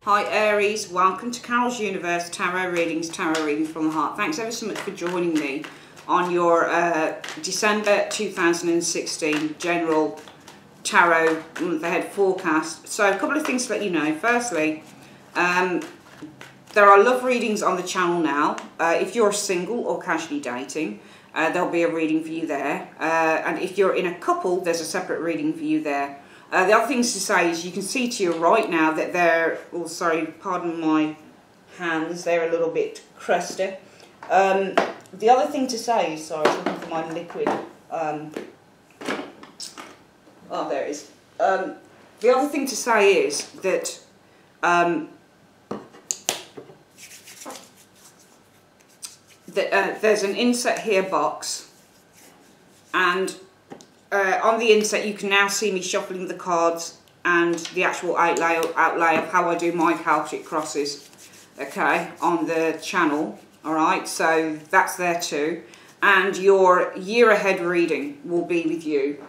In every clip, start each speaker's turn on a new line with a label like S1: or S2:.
S1: Hi Aries, welcome to Carol's Universe Tarot Readings from the Heart. Thanks ever so much for joining me on your December 2016 General Tarot month ahead forecast. So a couple of things to let you know. Firstly, there are love readings on the channel now. If you're single or casually dating, there'll be a reading for you there. And if you're in a couple, there's a separate reading for you there. The other things to say is you can see to your right now that they're, oh sorry, pardon my hands, they're a little bit crusty. The other thing to say is, sorry, I was looking for my liquid. Oh, there it is. The other thing to say is that there's an inset here box, and on the inset you can now see me shuffling the cards and the actual outlay of how I do my Celtic crosses, okay, on the channel. Alright, so that's there too. And your year ahead reading will be with you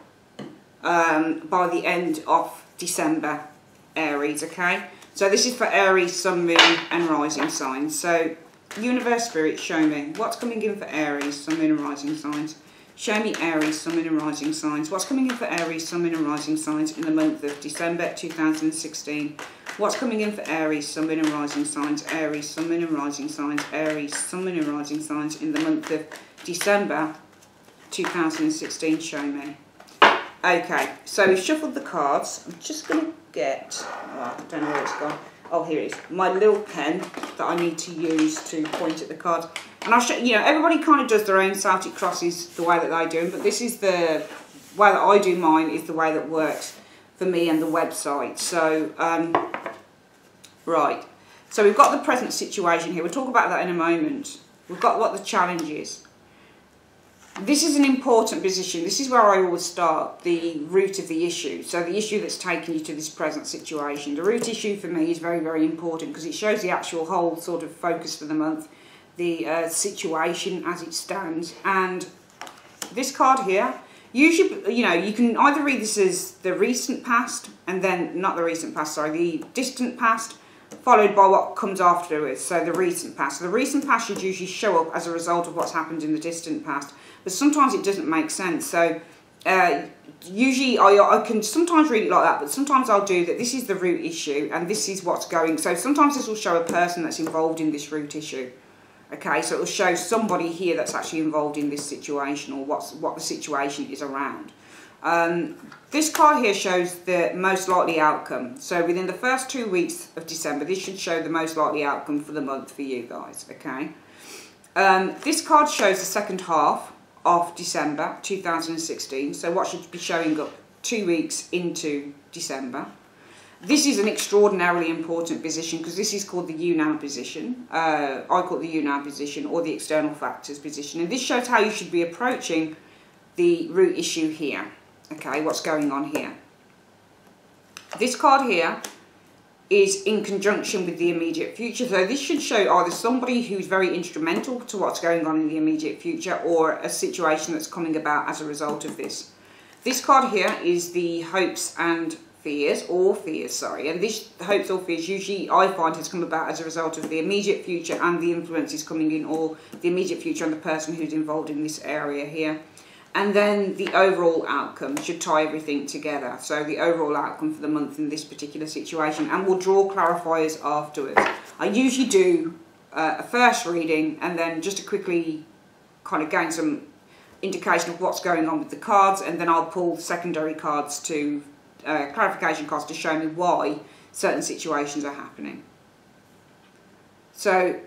S1: by the end of December, Aries, okay? So this is for Aries, Sun, Moon and Rising signs. So Universe Spirit, show me what's coming in for Aries, Sun, Moon and Rising signs. Show me Aries, Sun, Moon and Rising signs. What's coming in for Aries, Sun, Moon and Rising signs in the month of December 2016? What's coming in for Aries, Sun, Moon and Rising signs? Aries, Sun, Moon and Rising signs. Aries, Sun, Moon and Rising signs in the month of December 2016. Show me. Okay, so we've shuffled the cards. I'm just going to get, oh, I don't know where it's gone. Oh, here it is. My little pen that I need to use to point at the cards. And I'll show you, know, everybody kind of does their own Celtic crosses the way that they do them, but this is the way that I do mine, is the way that works for me and the website. So, right. So we've got the present situation here. We'll talk about that in a moment. We've got what the challenge is. This is an important position. This is where I always start, the root of the issue. So the issue that's taken you to this present situation. The root issue for me is very, very important because it shows the actual whole sort of focus for the month, the situation as it stands. And this card here, usually, you know, you can either read this as the recent past and then, not the recent past, sorry, the distant past, followed by what comes afterwards, so the recent past. So the recent past should usually show up as a result of what's happened in the distant past, but sometimes it doesn't make sense. So usually I can sometimes read it like that, but sometimes I'll do that this is the root issue and this is what's going. So sometimes this will show a person that's involved in this root issue. Okay, so it will show somebody here that's actually involved in this situation, or what the situation is around. This card here shows the most likely outcome. So within the first 2 weeks of December, this should show the most likely outcome for the month for you guys, okay? This card shows the second half of December 2016. So what should be showing up 2 weeks into December. This is an extraordinarily important position because this is called the you now position. I call it the you now position, or the external factors position. And this shows how you should be approaching the root issue here. Okay, what's going on here. This card here is in conjunction with the immediate future. So this should show either somebody who's very instrumental to what's going on in the immediate future, or a situation that's coming about as a result of this. This card here is the hopes and fears, or fears, sorry. And this hopes or fears usually I find has come about as a result of the immediate future and the influences coming in, or the immediate future and the person who's involved in this area here. And then the overall outcome should tie everything together. So the overall outcome for the month in this particular situation. And we'll draw clarifiers afterwards. I usually do a first reading and then just to quickly kind of gain some indication of what's going on with the cards. And then I'll pull secondary cards to, clarification cards to show me why certain situations are happening. So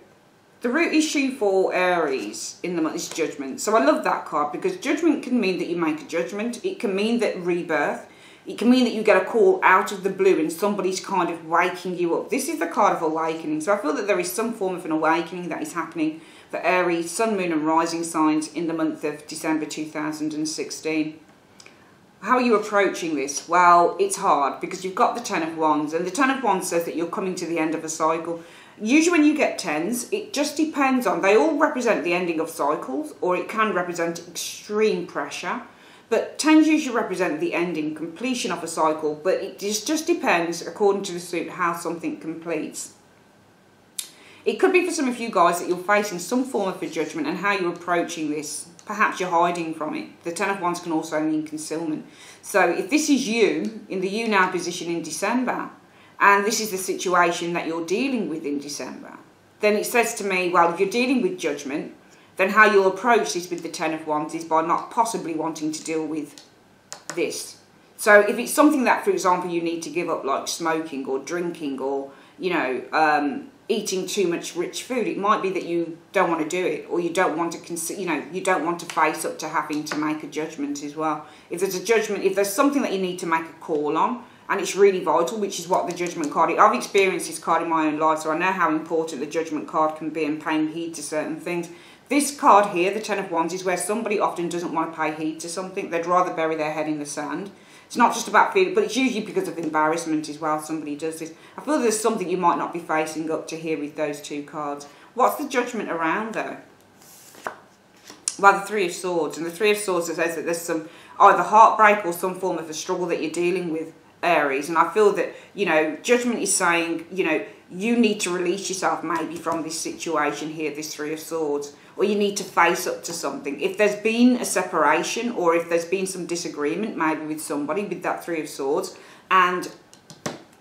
S1: the root issue for Aries in the month is judgment. So I love that card because judgment can mean that you make a judgment. It can mean that rebirth. It can mean that you get a call out of the blue and somebody's kind of waking you up. This is the card of awakening. So I feel that there is some form of an awakening that is happening for Aries, Sun, Moon and Rising signs in the month of December 2016. How are you approaching this? Well, it's hard because you've got the Ten of Wands, and the Ten of Wands says that you're coming to the end of a cycle. Usually when you get tens, it just depends on, they all represent the ending of cycles, or it can represent extreme pressure. But 10s usually represent the ending, completion of a cycle, but it just depends, according to the suit, how something completes. It could be for some of you guys that you're facing some form of a judgment and how you're approaching this. Perhaps you're hiding from it. The 10 of Wands can also mean concealment. So if this is you, in the you now position in December, and this is the situation that you're dealing with in December, then it says to me, well, if you're dealing with judgment, then how you'll approach this with the 10 of Wands is by not possibly wanting to deal with this. So if it's something that, for example, you need to give up, like smoking or drinking or, you know, eating too much rich food, it might be that you don't want to do it, or you don't want to you don't want to face up to having to make a judgment as well. If there's a judgment, if there's something that you need to make a call on, and it's really vital, which is what the Judgment card is. I've experienced this card in my own life, so I know how important the Judgment card can be and paying heed to certain things. This card here, the 10 of Wands, is where somebody often doesn't want to pay heed to something. They'd rather bury their head in the sand. It's not just about feeling, but it's usually because of embarrassment as well, somebody does this. I feel there's something you might not be facing up to here with those two cards. What's the Judgment around, though? Well, the Three of Swords. And the Three of Swords says that there's some either heartbreak or some form of a struggle that you're dealing with, Aries. And I feel that, you know, Judgment is saying, you know, you need to release yourself maybe from this situation here, this Three of Swords. Or you need to face up to something. If there's been a separation, or if there's been some disagreement maybe with somebody with that Three of Swords, and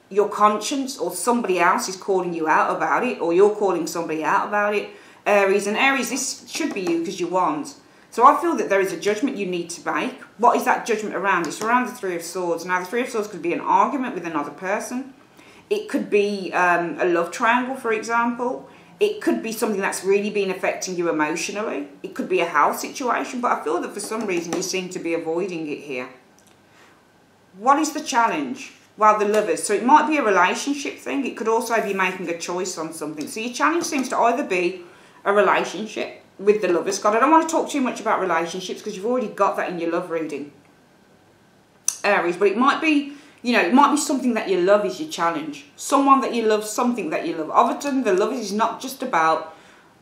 S1: your conscience or somebody else is calling you out about it, or you're calling somebody out about it, Aries. And Aries, this should be you because you want. So I feel that there is a judgment you need to make. What is that judgment around? It's around the Three of Swords. Now, the Three of Swords could be an argument with another person. It could be a love triangle, for example. It could be something that's really been affecting you emotionally. It could be a health situation, but I feel that for some reason you seem to be avoiding it here. What is the challenge? Well, the Lovers. So it might be a relationship thing. It could also be making a choice on something. So your challenge seems to either be a relationship with the Lovers card. I don't want to talk too much about relationships because you've already got that in your love reading, Aries. But it might be, you know, it might be something that you love is your challenge. Someone that you love, something that you love. Often the Lovers is not just about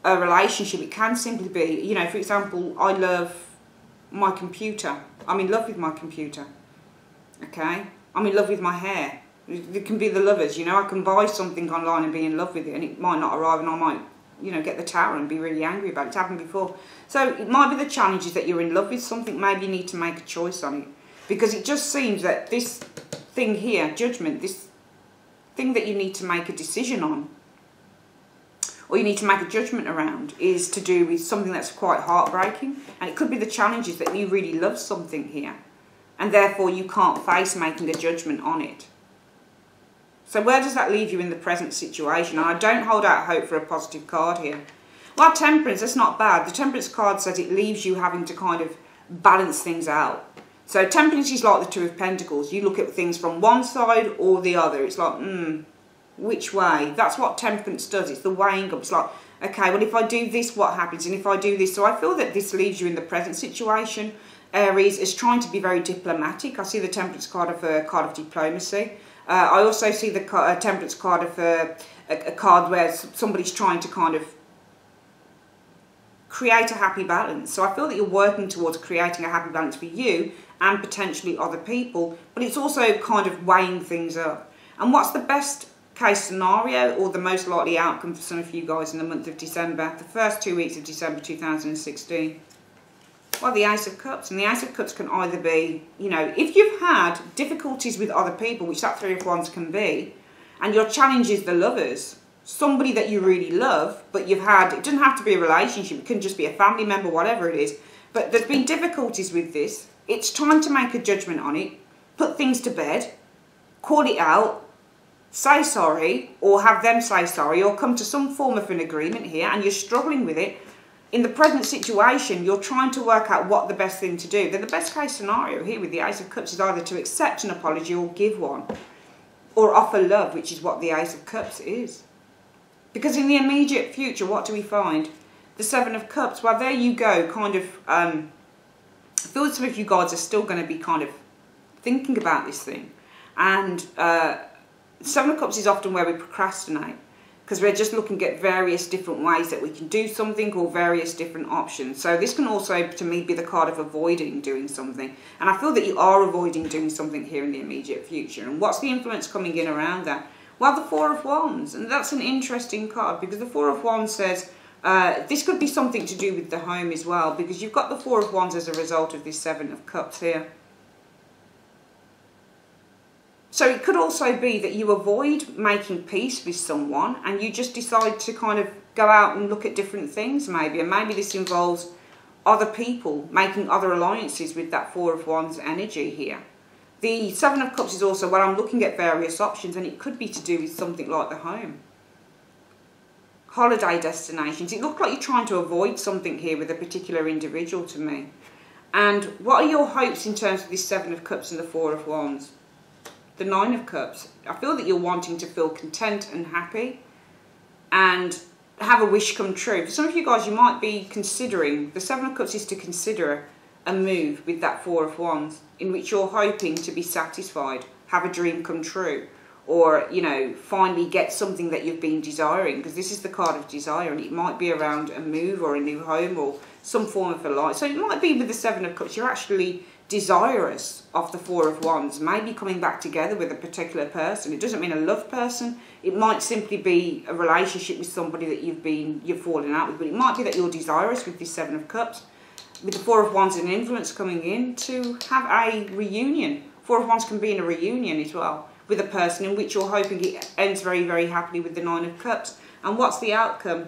S1: a relationship. It can simply be, you know, for example, I love my computer. I'm in love with my computer. Okay? I'm in love with my hair. It can be the Lovers, you know. I can buy something online and be in love with it, and it might not arrive, and I might, you know, get the tower and be really angry about it. It's happened before. So it might be the challenge is that you're in love with something. Maybe you need to make a choice on it. Because it just seems that this thing here, judgment, this thing that you need to make a decision on, or you need to make a judgment around, is to do with something that's quite heartbreaking. And it could be the challenges that you really love something here, and therefore you can't face making a judgment on it. So where does that leave you in the present situation? And I don't hold out hope for a positive card here. Well, Temperance, that's not bad. The Temperance card says it leaves you having to kind of balance things out. So Temperance is like the Two of Pentacles. You look at things from one side or the other. It's like, which way? That's what Temperance does. It's the weighing up. It's like, okay, well, if I do this, what happens? And if I do this? So I feel that this leaves you in the present situation, Aries, is trying to be very diplomatic. I see the Temperance card of a card of diplomacy. I also see the Temperance card of a card where somebody's trying to kind of create a happy balance. So I feel that you're working towards creating a happy balance for you and potentially other people, but it's also kind of weighing things up. And what's the best case scenario or the most likely outcome for some of you guys in the month of December, the first 2 weeks of December 2016? Well, the Ace of Cups. And the Ace of Cups can either be, you know, if you've had difficulties with other people, which that Three of Wands can be, and your challenge is the Lovers, somebody that you really love, but you've had, it doesn't have to be a relationship, it can just be a family member, whatever it is, but there's been difficulties with this. It's time to make a judgment on it, put things to bed, call it out, say sorry, or have them say sorry, or come to some form of an agreement here, and you're struggling with it. In the present situation, you're trying to work out what the best thing to do. Then the best case scenario here with the Ace of Cups is either to accept an apology or give one, or offer love, which is what the Ace of Cups is. Because in the immediate future, what do we find? The Seven of Cups. Well, there you go, kind of, I feel some of you guys are still going to be kind of thinking about this thing. And Seven of Cups is often where we procrastinate. because we're just looking at various different ways that we can do something or various different options. So this can also, to me, be the card of avoiding doing something. And I feel that you are avoiding doing something here in the immediate future. And what's the influence coming in around that? Well, the Four of Wands. And that's an interesting card, because the Four of Wands says this could be something to do with the home as well, because you've got the Four of Wands as a result of this Seven of Cups here. So it could also be that you avoid making peace with someone and you just decide to kind of go out and look at different things maybe. And maybe this involves other people, making other alliances with that Four of Wands energy here. The Seven of Cups is also, well, I'm looking at various options, and it could be to do with something like the home. Holiday destinations. It looks like you're trying to avoid something here with a particular individual to me. And what are your hopes in terms of this Seven of Cups and the Four of Wands? The Nine of Cups. I feel that you're wanting to feel content and happy and have a wish come true. For some of you guys, you might be considering, the Seven of Cups is to consider a move with that Four of Wands in which you're hoping to be satisfied, have a dream come true, or, you know, finally get something that you've been desiring, because this is the card of desire, and it might be around a move or a new home or some form of a life. So it might be with the Seven of Cups, you're actually desirous of the Four of Wands, maybe coming back together with a particular person. It doesn't mean a love person. It might simply be a relationship with somebody that you've fallen out with, but it might be that you're desirous with this Seven of Cups, with the Four of Wands and influence coming in, to have a reunion. Four of Wands can be in a reunion as well with a person in which you're hoping it ends very, very happily with the Nine of Cups. And what's the outcome?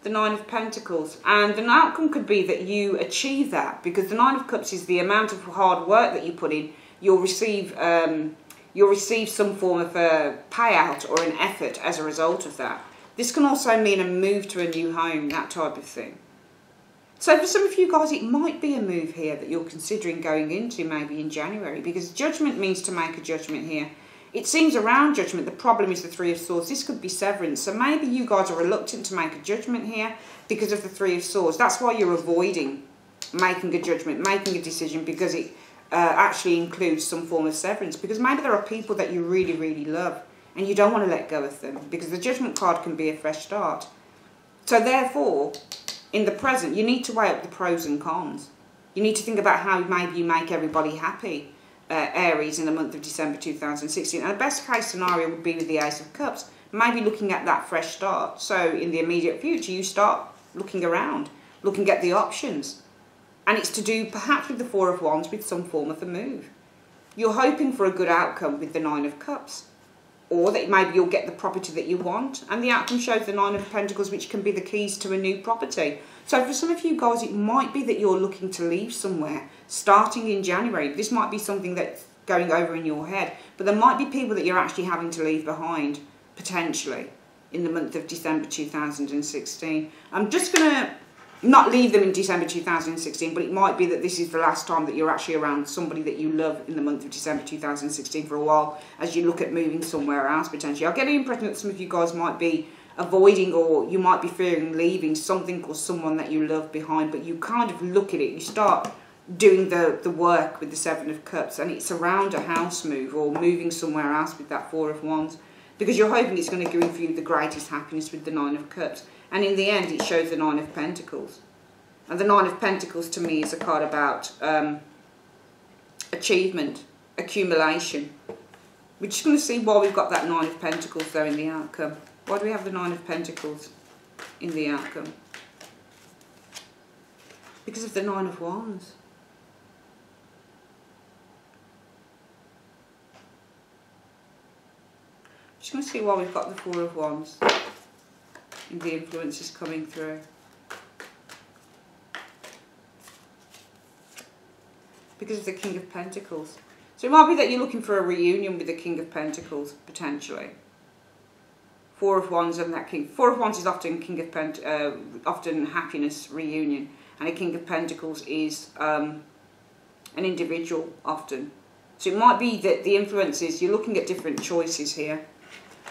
S1: The Nine of Pentacles. And the outcome could be that you achieve that, because the Nine of Cups is the amount of hard work that you put in. You'll receive some form of a payout or an effort as a result of that. This can also mean a move to a new home, that type of thing. So for some of you guys, it might be a move here that you're considering going into maybe in January, because judgment means to make a judgment here. It seems around judgment, the problem is the Three of Swords. This could be severance. So maybe you guys are reluctant to make a judgment here because of the Three of Swords. That's why you're avoiding making a judgment, making a decision, because it actually includes some form of severance. Because maybe there are people that you really, really love and you don't want to let go of them, because the Judgment card can be a fresh start. So therefore, in the present, you need to weigh up the pros and cons. You need to think about how maybe you make everybody happy. Aries in the month of December 2016. And the best case scenario would be with the Ace of Cups, maybe looking at that fresh start. So in the immediate future, you start looking around, looking at the options. And it's to do perhaps with the Four of Wands with some form of a move. You're hoping for a good outcome with the Nine of Cups, or that maybe you'll get the property that you want, and the outcome shows the Nine of Pentacles, which can be the keys to a new property. So for some of you guys, it might be that you're looking to leave somewhere starting in January. This might be something that's going over in your head, but there might be people that you're actually having to leave behind, potentially, in the month of December 2016. I'm just going to not leave them in December 2016, but it might be that this is the last time that you're actually around somebody that you love in the month of December 2016 for a while, as you look at moving somewhere else, potentially. I get the impression that some of you guys might be avoiding, or you might be fearing leaving something or someone that you love behind, but you kind of look at it, you start doing the work with the Seven of Cups, and it's around a house move or moving somewhere else with that Four of Wands, because you're hoping it's going to give you the greatest happiness with the Nine of Cups. And in the end, it shows the Nine of Pentacles. And the Nine of Pentacles to me is a card about achievement, accumulation. We're just going to see why we've got that Nine of Pentacles though in the outcome. Why do we have the Nine of Pentacles in the outcome? Because of the Nine of Wands. Just going to see why we've got the Four of Wands and the influences coming through. Because of the King of Pentacles. So it might be that you're looking for a reunion with the King of Pentacles, potentially. Four of Wands and that King. Four of Wands is often often happiness, reunion, and a King of Pentacles is an individual often. So it might be that the influences, you're looking at different choices here.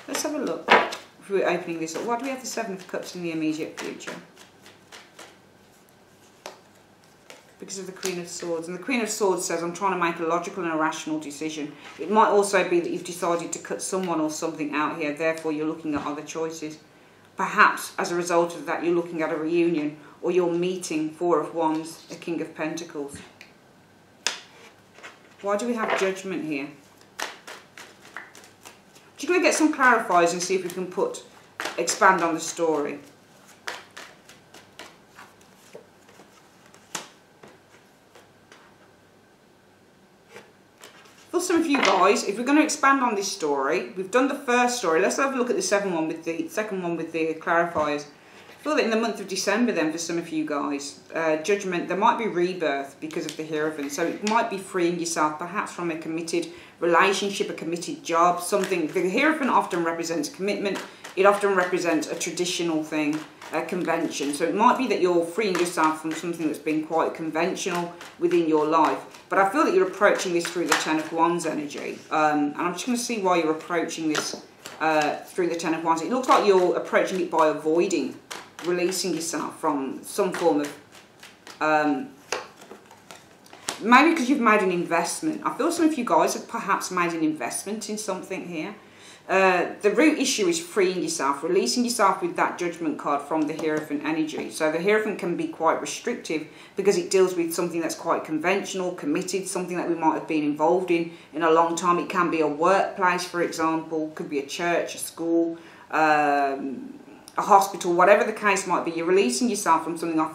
S1: Let's have a look. If we're opening this up, why do we have the Seven of Cups in the immediate future? because of the Queen of Swords. And the Queen of Swords says, I'm trying to make a logical and a rational decision. It might also be that you've decided to cut someone or something out here, therefore you're looking at other choices. Perhaps as a result of that, you're looking at a reunion, or you're meeting Four of Wands, a King of Pentacles. Why do we have Judgment here? Just going to get some clarifiers and see if we can expand on the story. For some of you guys, if we're going to expand on this story, we've done the first story. Let's have a look at the second one with the clarifiers. I feel that in the month of December then, for some of you guys, Judgment, there might be rebirth because of the Hierophant. So it might be freeing yourself perhaps from a committed relationship, a committed job, something. The Hierophant often represents commitment. It often represents a traditional thing, a convention. So it might be that you're freeing yourself from something that's been quite conventional within your life. But I feel that you're approaching this through the Ten of Wands energy. And I'm just going to see why you're approaching this through the Ten of Wands. It looks like you're approaching it by avoiding releasing yourself from some form of maybe because you've made an investment. I feel some of you guys have perhaps made an investment in something here. The root issue is freeing yourself, releasing yourself with that Judgment card from the Hierophant energy. So the Hierophant can be quite restrictive because it deals with something that's quite conventional, committed, something that we might have been involved in a long time. It can be a workplace, for example, could be a church, a school, a hospital, whatever the case might be. You're releasing yourself from something I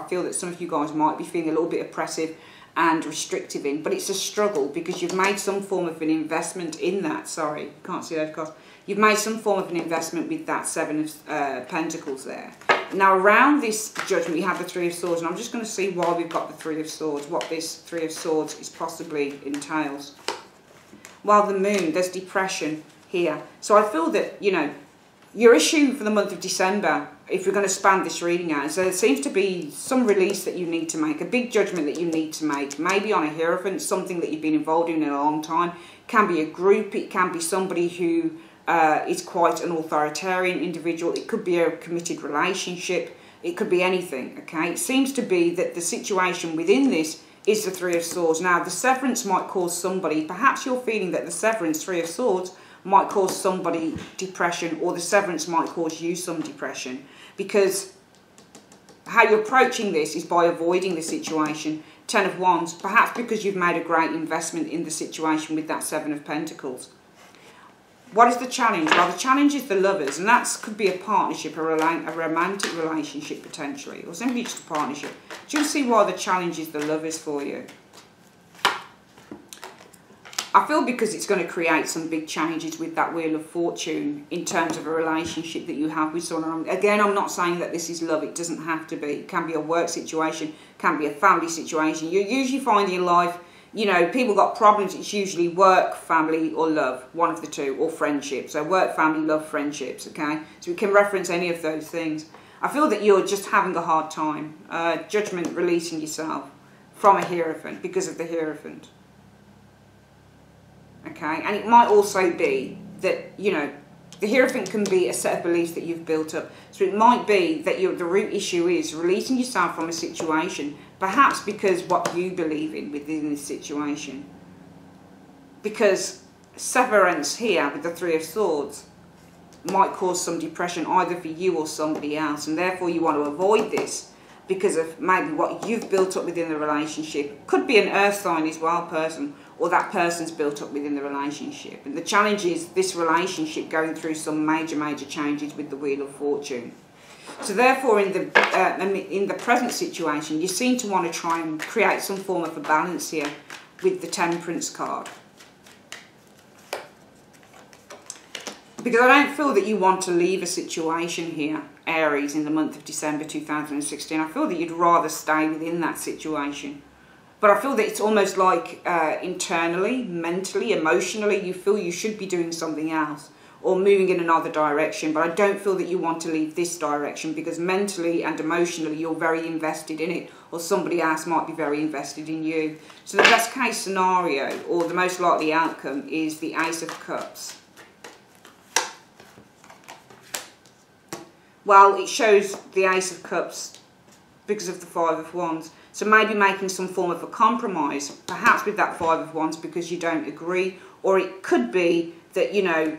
S1: feel that some of you guys might be feeling a little bit oppressive and restrictive in, but it's a struggle because you've made some form of an investment in that. Sorry, you can't see those cards. You've made some form of an investment with that Seven of Pentacles there. Now around this Judgment, you have the Three of Swords, and I'm just going to see why we've got the Three of Swords, what this Three of Swords is possibly entails. Well, the Moon, there's depression here. So I feel that, you know, your issue for the month of December, if we're going to span this reading out, so there seems to be some release that you need to make, a big judgment that you need to make, maybe on a Hierophant, something that you've been involved in a long time. It can be a group, it can be somebody who is quite an authoritarian individual, it could be a committed relationship, it could be anything, okay? It seems to be that the situation within this is the Three of Swords. Now, the severance might cause somebody, perhaps you're feeling that the severance, Three of Swords, might cause somebody depression, or the severance might cause you some depression, because how you're approaching this is by avoiding the situation. Ten of Wands, perhaps because you've made a great investment in the situation with that Seven of Pentacles. What is the challenge? Well, the challenge is the Lovers, and that could be a partnership, a romantic relationship potentially, or simply just a partnership. Do you see why the challenge is the Lovers for you? I feel because it's going to create some big changes with that Wheel of Fortune in terms of a relationship that you have with someone. Again, I'm not saying that this is love. It doesn't have to be. It can be a work situation, can be a family situation. You usually find in life, you know, people got problems. It's usually work, family, or love, one of the two, or friendship. So work, family, love, friendships, okay? So we can reference any of those things. I feel that you're just having a hard time. Judgment, releasing yourself from a Hierophant because of the Hierophant. Okay, and it might also be that, you know, the Hierophant can be a set of beliefs that you've built up. So it might be that the root issue is releasing yourself from a situation, perhaps because what you believe in within this situation. Because severance here with the Three of Swords might cause some depression either for you or somebody else, and therefore you want to avoid this because of maybe what you've built up within the relationship. Could be an earth sign as well, person, or that person's built up within the relationship. And the challenge is this relationship going through some major changes with the Wheel of Fortune. So therefore, in the present situation, you seem to want to try and create some form of a balance here with the Temperance card. Because I don't feel that you want to leave a situation here, Aries, in the month of December 2016. I feel that you'd rather stay within that situation. But I feel that it's almost like internally, mentally, emotionally, you feel you should be doing something else or moving in another direction. But I don't feel that you want to leave this direction because mentally and emotionally you're very invested in it, or somebody else might be very invested in you. So the best case scenario, or the most likely outcome, is the Ace of Cups. Well, it shows the Ace of Cups because of the Five of Wands. So maybe making some form of a compromise, perhaps with that Five of Wands, because you don't agree. Or it could be that, you know,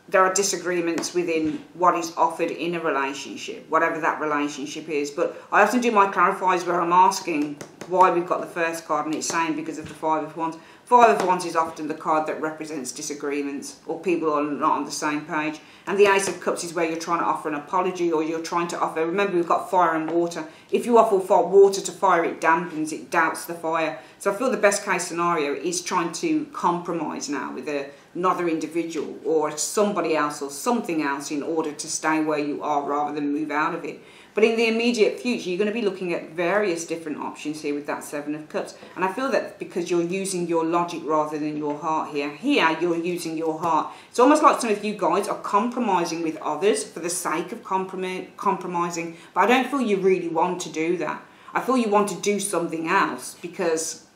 S1: there are disagreements within what is offered in a relationship, whatever that relationship is. But I often do my clarifiers where I'm asking why we've got the first card, and it's saying because of the Five of Wands. Five of Wands is often the card that represents disagreements or people are not on the same page. And the Ace of Cups is where you're trying to offer an apology, or you're trying to offer, remember we've got fire and water. If you offer water to fire, it dampens, it doubts the fire. So I feel the best case scenario is trying to compromise now with another individual or somebody else or something else in order to stay where you are rather than move out of it. But in the immediate future, you're going to be looking at various different options here with that Seven of Cups. And I feel that because you're using your logic rather than your heart here. Here, you're using your heart. It's almost like some of you guys are compromising with others for the sake of compromising. But I don't feel you really want to do that. I feel you want to do something else because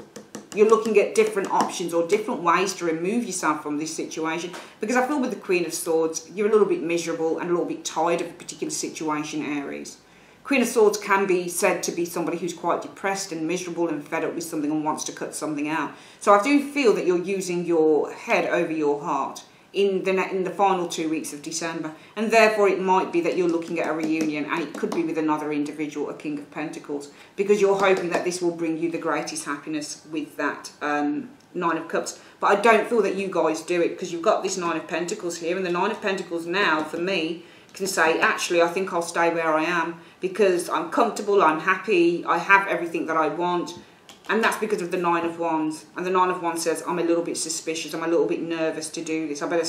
S1: you're looking at different options or different ways to remove yourself from this situation. Because I feel with the Queen of Swords, you're a little bit miserable and a little bit tired of a particular situation, Aries. Queen of Swords can be said to be somebody who's quite depressed and miserable and fed up with something and wants to cut something out. So I do feel that you're using your head over your heart in the final 2 weeks of December. And therefore it might be that you're looking at a reunion, and it could be with another individual, a King of Pentacles, because you're hoping that this will bring you the greatest happiness with that Nine of Cups. But I don't feel that you guys do it, because you've got this Nine of Pentacles here, and the Nine of Pentacles now, for me, can say, actually, I think I'll stay where I am because I'm comfortable, I'm happy, I have everything that I want. And that's because of the Nine of Wands. And the Nine of Wands says, I'm a little bit suspicious, I'm a little bit nervous to do this. I better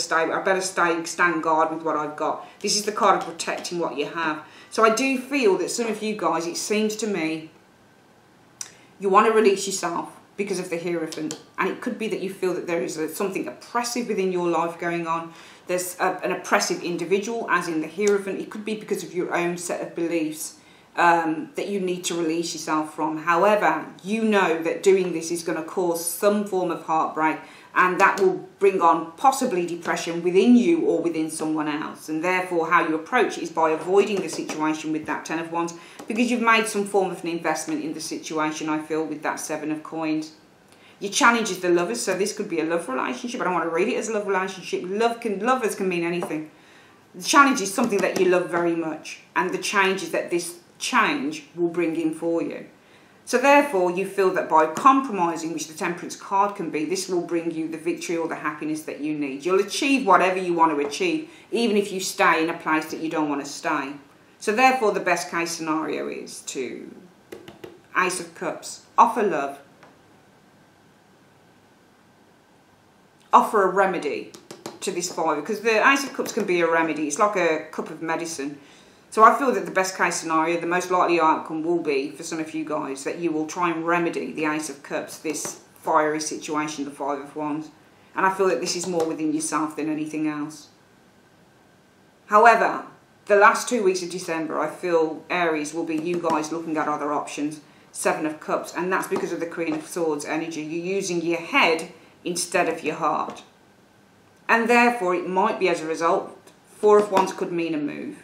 S1: stand guard with what I've got. This is the card of protecting what you have. So I do feel that some of you guys, it seems to me, you want to release yourself because of the Hierophant. And it could be that you feel that there is something oppressive within your life going on. There's an oppressive individual, as in the Hierophant. It could be because of your own set of beliefs that you need to release yourself from. However, you know that doing this is going to cause some form of heartbreak, and that will bring on possibly depression within you or within someone else. And therefore, how you approach it is by avoiding the situation with that Ten of Wands, because you've made some form of an investment in the situation, I feel, with that Seven of Coins. Your challenge is the Lovers, so this could be a love relationship. I don't want to read it as a love relationship. Lovers can mean anything. The challenge is something that you love very much, and the change is that this change will bring in for you. So therefore, you feel that by compromising, which the Temperance card can be, this will bring you the victory or the happiness that you need. You'll achieve whatever you want to achieve, even if you stay in a place that you don't want to stay. So therefore, the best case scenario is to Ace of Cups, offer love, offer a remedy to this fire, because the Ace of Cups can be a remedy. It's like a cup of medicine. So I feel that the best case scenario, the most likely outcome will be, for some of you guys, that you will try and remedy the Ace of Cups, this fiery situation, the Five of Wands. And I feel that this is more within yourself than anything else. However, the last 2 weeks of December, I feel, Aries, will be you guys looking at other options. Seven of Cups, and that's because of the Queen of Swords energy. You're using your head instead of your heart. And therefore, it might be as a result, Four of Wands could mean a move.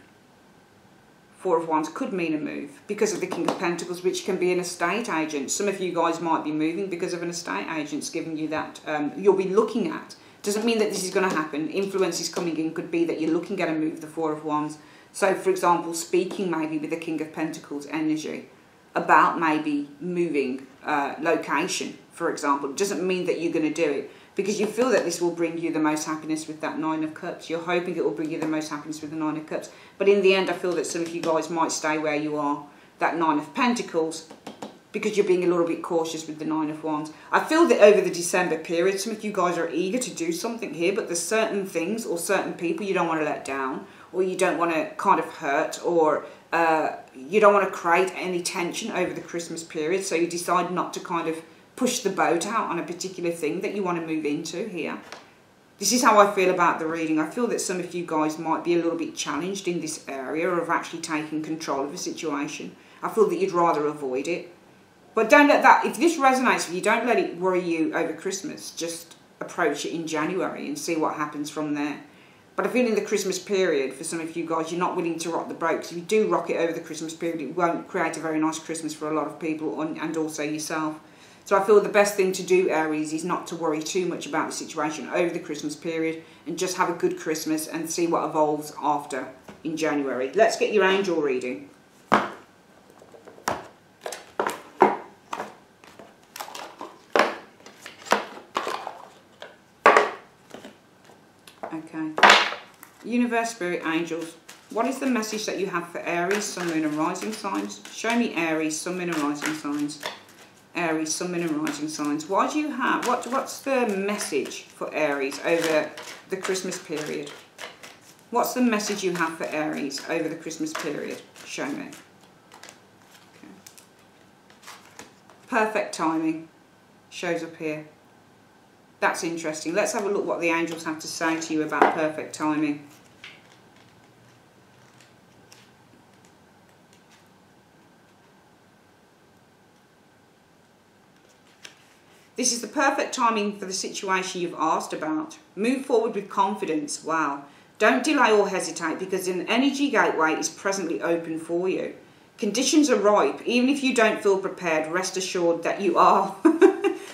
S1: Four of Wands could mean a move because of the King of Pentacles, which can be an estate agent. Some of you guys might be moving because of an estate agent's giving you that. You'll be looking at. Doesn't mean that this is going to happen. Influences coming in could be that you're looking at a move, the Four of Wands. So, for example, speaking maybe with the King of Pentacles energy about maybe moving location, for example. It doesn't mean that you're going to do it, because you feel that this will bring you the most happiness with that Nine of Cups. You're hoping it will bring you the most happiness with the Nine of Cups. But in the end, I feel that some of you guys might stay where you are, that Nine of Pentacles, because you're being a little bit cautious with the Nine of Wands. I feel that over the December period, some of you guys are eager to do something here, but there's certain things or certain people you don't want to let down, or you don't want to kind of hurt, or you don't want to create any tension over the Christmas period, so you decide not to kind of push the boat out on a particular thing that you want to move into here. This is how I feel about the reading. I feel that some of you guys might be a little bit challenged in this area of actually taking control of a situation. I feel that you'd rather avoid it. But don't let that, if this resonates with you, don't let it worry you over Christmas. Just approach it in January and see what happens from there. But I feel in the Christmas period, for some of you guys, you're not willing to rock the boat, because if you do rock it over the Christmas period, it won't create a very nice Christmas for a lot of people and also yourself. So I feel the best thing to do, Aries, is not to worry too much about the situation over the Christmas period and just have a good Christmas and see what evolves after in January. Let's get your angel reading. Okay. Universe, Spirit, Angels. What is the message that you have for Aries, Sun, Moon and Rising signs? Show me Aries, Sun, Moon and Rising signs. Aries, Sun, Moon and Rising signs. Why do you have, what's the message for Aries over the Christmas period? What's the message you have for Aries over the Christmas period? Show me. Okay. Perfect timing shows up here. That's interesting. Let's have a look what the angels have to say to you about perfect timing. This is the perfect timing for the situation you've asked about. Move forward with confidence. Wow. Don't delay or hesitate, because an energy gateway is presently open for you. Conditions are ripe. Even if you don't feel prepared, rest assured that you are.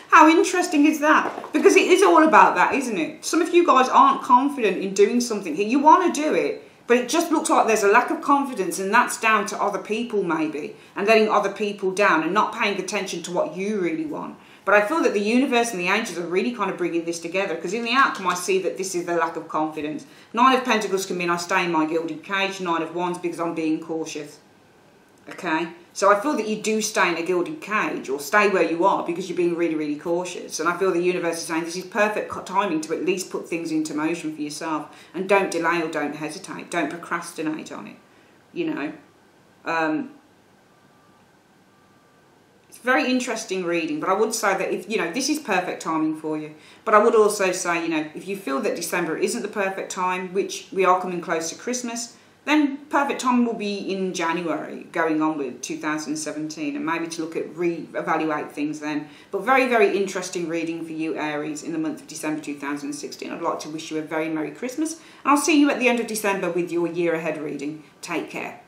S1: How interesting is that? Because it is all about that, isn't it? Some of you guys aren't confident in doing something here. You want to do it, but it just looks like there's a lack of confidence, and that's down to other people maybe, and letting other people down and not paying attention to what you really want. But I feel that the universe and the angels are really kind of bringing this together, because in the outcome I see that this is the lack of confidence. 9 of Pentacles can mean I stay in my gilded cage. 9 of Wands because I'm being cautious. Okay? So I feel that you do stay in a gilded cage, or stay where you are, because you're being really, really cautious. And I feel the universe is saying this is perfect timing to at least put things into motion for yourself. And don't delay or don't hesitate. Don't procrastinate on it. You know? It's very interesting reading, but I would say that if, you know, this is perfect timing for you. But I would also say, you know, if you feel that December isn't the perfect time, which we are coming close to Christmas, then perfect time will be in January, going on with 2017, and maybe to look at re-evaluate things then. But very, very interesting reading for you, Aries, in the month of December 2016. I'd like to wish you a very Merry Christmas, and I'll see you at the end of December with your year ahead reading. Take care.